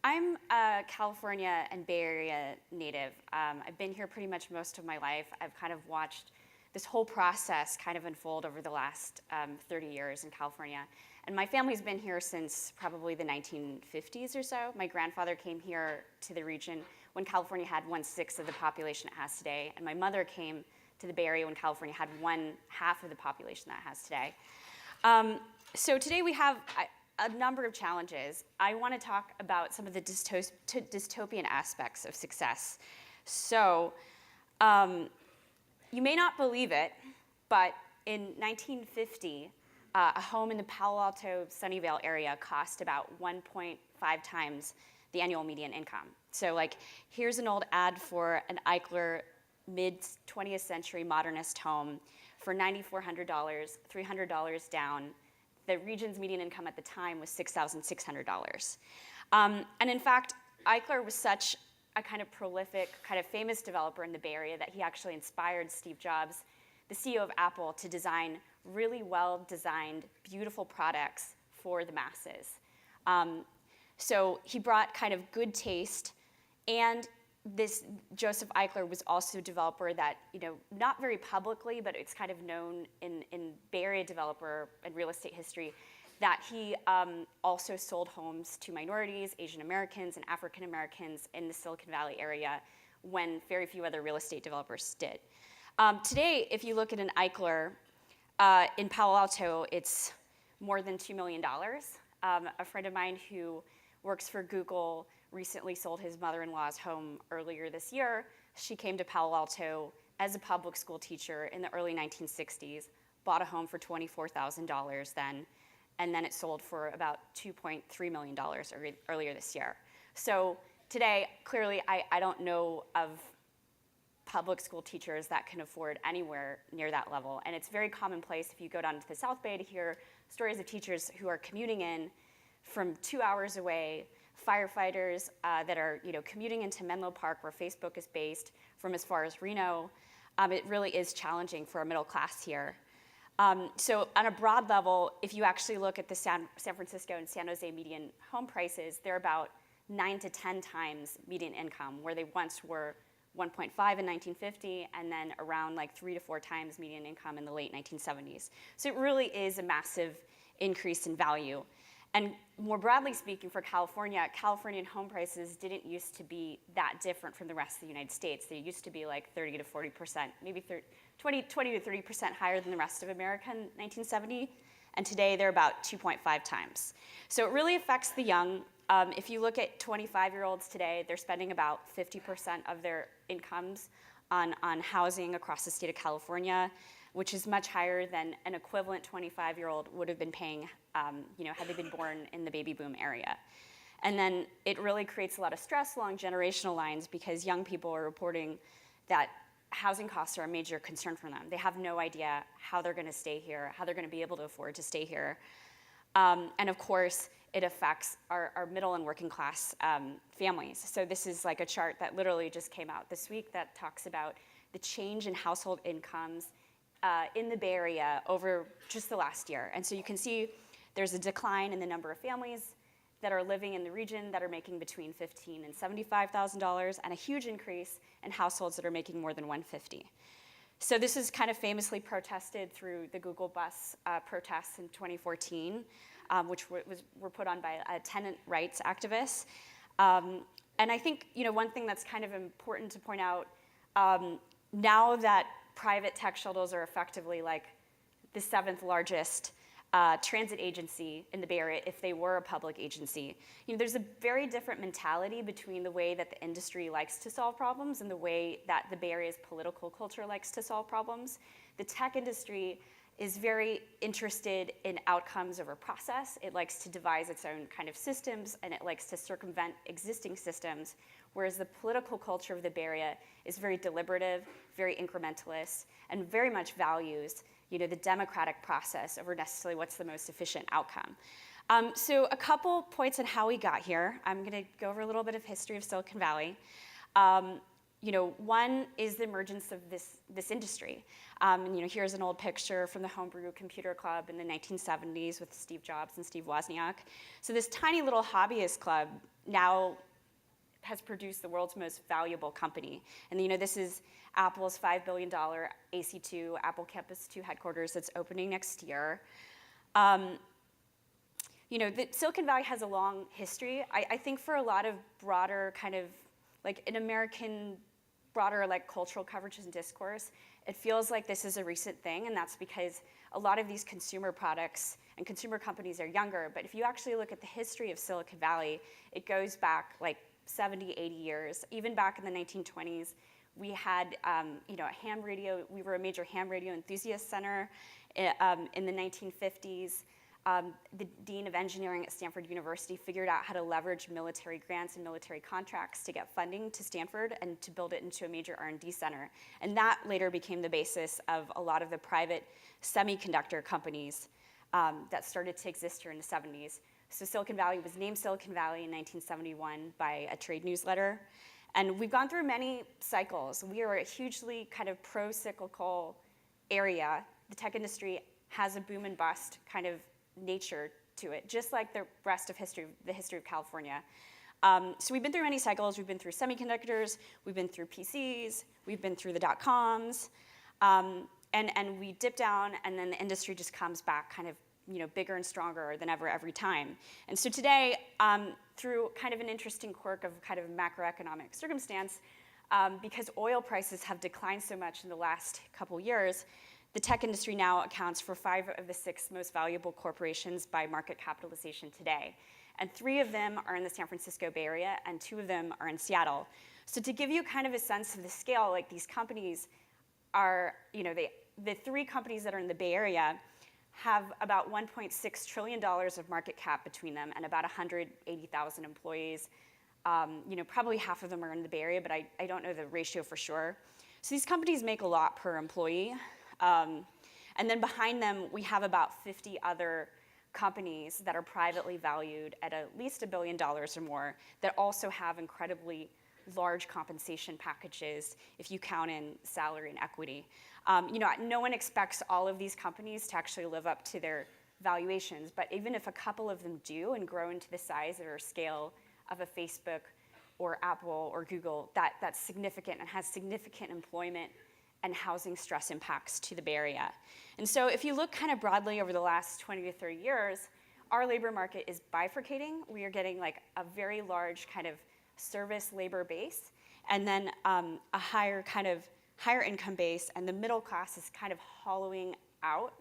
I'm a California and Bay Area native. I've been here pretty much most of my life. I've kind of watched this whole process kind of unfold over the last 30 years in California. And my family's been here since probably the 1950s or so. My grandfather came here to the region when California had 1/6 of the population it has today. And my mother came to the Bay Area when California had 1/2 of the population that it has today. So today we have a number of challenges. I want to talk about some of the dystopian aspects of success. So you may not believe it, but in 1950, a home in the Palo Alto, Sunnyvale area cost about 1.5 times the annual median income. So like, here's an old ad for an ACCRUE mid-20th century modernist home for $9,400, $300 down. The region's median income at the time was $6,600. And in fact, ACCRUE was such a kind of prolific, kind of famous developer in the Bay Area that he actually inspired Steve Jobs, the CEO of Apple, to design really well-designed, beautiful products for the masses. So he brought kind of good taste, and this Joseph ACCRUE was also a developer that, not very publicly, but it's kind of known in Bay Area developer and real estate history, that he also sold homes to minorities, Asian Americans, and African Americans in the Silicon Valley area when very few other real estate developers did. Today, if you look at an ACCRUE in Palo Alto, it's more than $2 million. A friend of mine who works for Google recently sold his mother-in-law's home earlier this year. She came to Palo Alto as a public school teacher in the early 1960s, bought a home for $24,000 then, and then it sold for about $2.3 million earlier this year. So today, clearly, I don't know of public school teachers that can afford anywhere near that level. And it's very commonplace if you go down to the South Bay to hear stories of teachers who are commuting in from 2 hours away, firefighters that are commuting into Menlo Park where Facebook is based from as far as Reno. It really is challenging for a middle class here. So on a broad level, if you actually look at the San Francisco and San Jose median home prices, they're about 9 to 10 times median income, where they once were 1.5 in 1950, and then around like 3 to 4 times median income in the late 1970s. So it really is a massive increase in value. And more broadly speaking, for California, Californian home prices didn't used to be that different from the rest of the United States. They used to be like 30 to 40%, maybe 20 to 30% higher than the rest of America in 1970. And today they're about 2.5 times. So it really affects the young. If you look at 25-year-olds today, they're spending about 50% of their incomes on housing across the state of California, which is much higher than an equivalent 25-year-old would have been paying had they been born in the baby boom area. And then it really creates a lot of stress along generational lines because young people are reporting that housing costs are a major concern for them. They have no idea how they're going to stay here, how they're going to be able to afford to stay here. And of course, it affects our middle and working class families. So this is like a chart that literally just came out this week that talks about the change in household incomes in the Bay Area over just the last year. And so you can see there's a decline in the number of families that are living in the region that are making between $15,000 and $75,000, and a huge increase in households that are making more than $150,000. So this is kind of famously protested through the Google bus protests in 2014, which were put on by tenant rights activists. And I think one thing that's kind of important to point out, now that private tech shuttles are effectively like the 7th largest transit agency in the Bay Area if they were a public agency. There's a very different mentality between the way that the industry likes to solve problems and the way that the Bay Area's political culture likes to solve problems. The tech industry is very interested in outcomes over process. It likes to devise its own kind of systems, and it likes to circumvent existing systems, whereas the political culture of the Bay Area is very deliberative, very incrementalist, and very much values the democratic process over necessarily what's the most efficient outcome. So a couple points on how we got here. I'm going to go over a little bit of history of Silicon Valley. one is the emergence of this industry. Here's an old picture from the Homebrew Computer Club in the 1970s with Steve Jobs and Steve Wozniak. So this tiny little hobbyist club now has produced the world's most valuable company. And this is Apple's $5 billion AC2, Apple Campus 2 headquarters that's opening next year. The Silicon Valley has a long history. I think for a lot of broader kind of like an American broader like cultural coverage and discourse, it feels like this is a recent thing, and that's because a lot of these consumer products and consumer companies are younger. But if you actually look at the history of Silicon Valley, it goes back like 70, 80 years. Even back in the 1920s, we had a ham radio. We were a major ham radio enthusiast center in the 1950s. The dean of engineering at Stanford University figured out how to leverage military grants and military contracts to get funding to Stanford and to build it into a major R&D center. And that later became the basis of a lot of the private semiconductor companies that started to exist here in the 70s. So Silicon Valley was named Silicon Valley in 1971 by a trade newsletter. And we've gone through many cycles. We are a hugely kind of pro-cyclical area. The tech industry has a boom and bust kind of nature to it, just like the rest of the history of California. So we've been through many cycles. We've been through semiconductors, we've been through PCs, we've been through the dot-coms, and we dip down, and then the industry just comes back kind of bigger and stronger than ever every time. And so today, through kind of an interesting quirk of kind of macroeconomic circumstance, because oil prices have declined so much in the last couple years, the tech industry now accounts for 5 of the 6 most valuable corporations by market capitalization today. And 3 of them are in the San Francisco Bay Area, and 2 of them are in Seattle. So to give you kind of a sense of the scale, like these companies are, the 3 companies that are in the Bay Area have about $1.6 trillion of market cap between them and about 180,000 employees. Probably half of them are in the Bay Area, but I don't know the ratio for sure. So these companies make a lot per employee. And then behind them, we have about 50 other companies that are privately valued at least $1 billion or more that also have incredibly large compensation packages if you count in salary and equity. No one expects all of these companies to actually live up to their valuations, but even if a couple of them do and grow into the size or scale of a Facebook or Apple or Google, that's significant and has significant employment and housing stress impacts to the Bay Area. And so if you look kind of broadly over the last 20 to 30 years, our labor market is bifurcating. We are getting like a very large kind of service labor base, and then a higher income base, and the middle class is kind of hollowing out.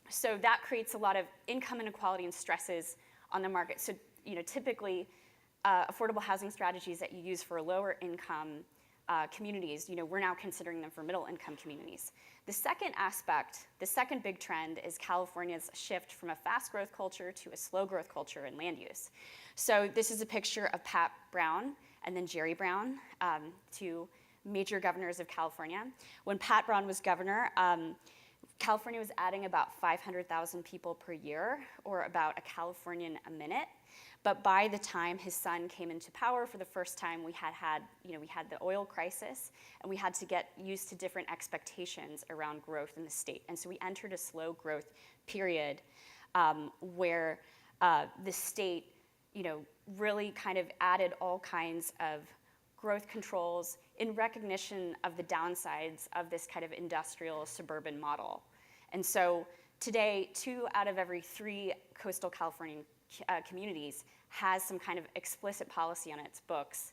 So that creates a lot of income inequality and stresses on the market. So typically, affordable housing strategies that you use for lower income communities, we're now considering them for middle income communities. The second aspect, the second big trend is California's shift from a fast growth culture to a slow growth culture in land use. So this is a picture of Pat Brown and then Jerry Brown, 2 major governors of California. When Pat Brown was governor, California was adding about 500,000 people per year, or about a Californian a minute. But by the time his son came into power for the first time, we had the oil crisis, and we had to get used to different expectations around growth in the state. And so we entered a slow growth period where the state, really kind of added all kinds of growth controls in recognition of the downsides of this kind of industrial suburban model. And so today, 2 out of every 3 coastal Californian communities has some kind of explicit policy on its books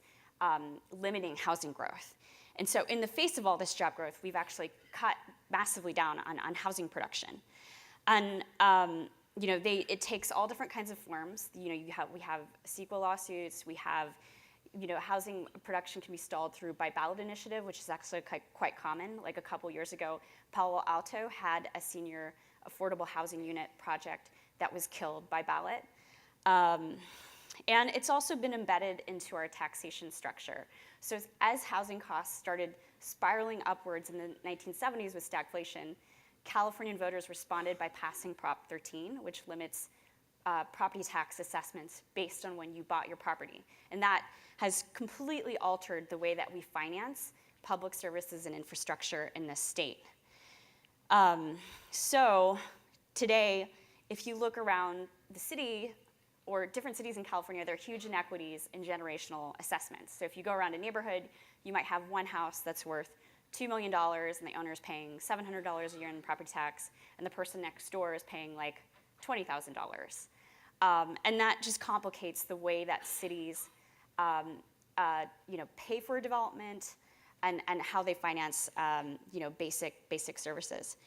limiting housing growth. And so in the face of all this job growth, we've actually cut massively down on housing production. And it takes all different kinds of forms. We have CEQA lawsuits. We have, housing production can be stalled through by ballot initiative, which is actually quite common. Like a couple years ago, Palo Alto had a senior affordable housing unit project that was killed by ballot. And it's also been embedded into our taxation structure. So as housing costs started spiraling upwards in the 1970s with stagflation, Californian voters responded by passing Prop 13, which limits property tax assessments based on when you bought your property. And that has completely altered the way that we finance public services and infrastructure in this state. So today, if you look around the city or different cities in California, there are huge inequities in generational assessments. So if you go around a neighborhood, you might have one house that's worth $2 million and the owner's paying $700 a year in property tax, and the person next door is paying like $20,000. And that just complicates the way that cities pay for development and how they finance basic services.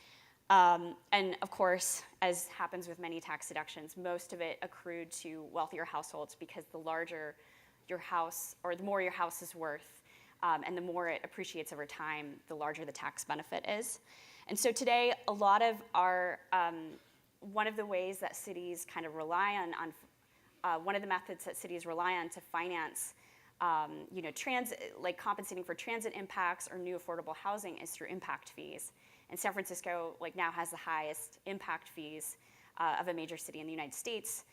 And of course, as happens with many tax deductions, most of it accrued to wealthier households because the larger your house, or the more your house is worth, and the more it appreciates over time, the larger the tax benefit is. And so today, a lot of our, one of the ways that cities kind of rely on one of the methods that cities rely on to finance transit, like compensating for transit impacts or new affordable housing, is through impact fees. And San Francisco now has the highest impact fees of a major city in the United States.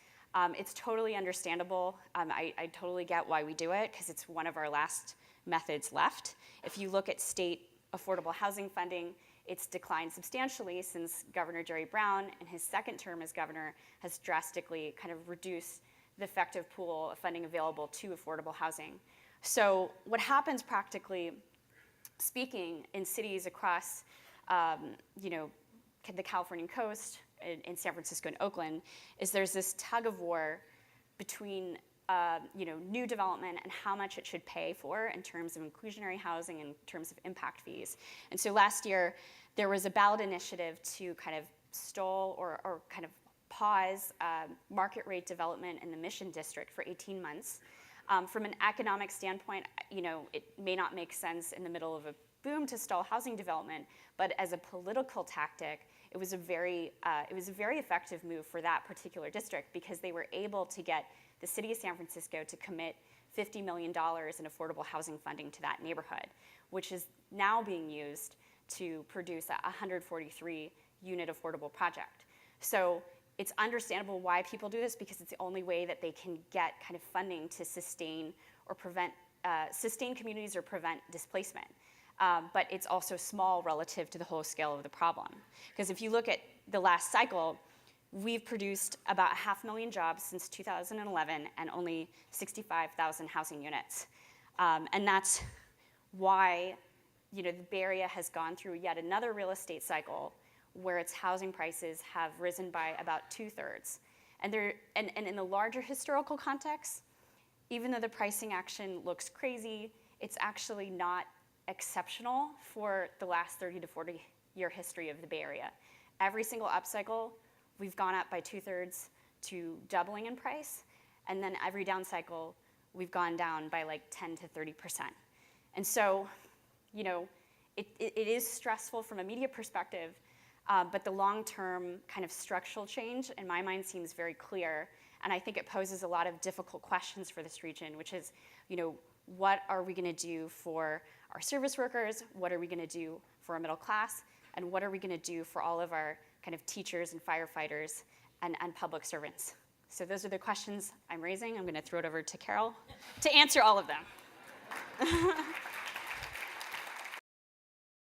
It's totally understandable. I totally get why we do it, because it's one of our last methods left. If you look at state affordable housing funding, it's declined substantially since Governor Jerry Brown, in his second term as governor, has drastically kind of reduced the effective pool of funding available to affordable housing. So what happens, practically speaking, in cities across the Californian coast, in San Francisco and Oakland, is there's this tug of war between new development and how much it should pay for in terms of inclusionary housing, in terms of impact fees. And so last year, there was a ballot initiative to kind of stall or kind of pause market rate development in the Mission District for 18 months. From an economic standpoint, it may not make sense in the middle of a boom to stall housing development, but as a political tactic, it was a very effective move for that particular district, because they were able to get the city of San Francisco to commit $50 million in affordable housing funding to that neighborhood, which is now being used to produce a 143-unit affordable project. So it's understandable why people do this, because it's the only way that they can get kind of funding to sustain or prevent, sustain communities or prevent displacement. But it's also small relative to the whole scale of the problem. Because if you look at the last cycle, we've produced about 500,000 jobs since 2011 and only 65,000 housing units. And that's why the Bay Area has gone through yet another real estate cycle where its housing prices have risen by about 2/3. And in the larger historical context, even though the pricing action looks crazy, it's actually not exceptional for the last 30 to 40 year history of the Bay Area. Every single upcycle, we've gone up by 2/3 to doubling in price, and then every down cycle, we've gone down by like 10 to 30%. And so, it is stressful from a media perspective, but the long-term kind of structural change, in my mind, seems very clear, and I think it poses a lot of difficult questions for this region, which is, what are we going to do for our service workers? What are we going to do for our middle class? And what are we going to do for all of our kind of teachers and firefighters and public servants? So those are the questions I'm raising. I'm going to throw it over to Carol to answer all of them.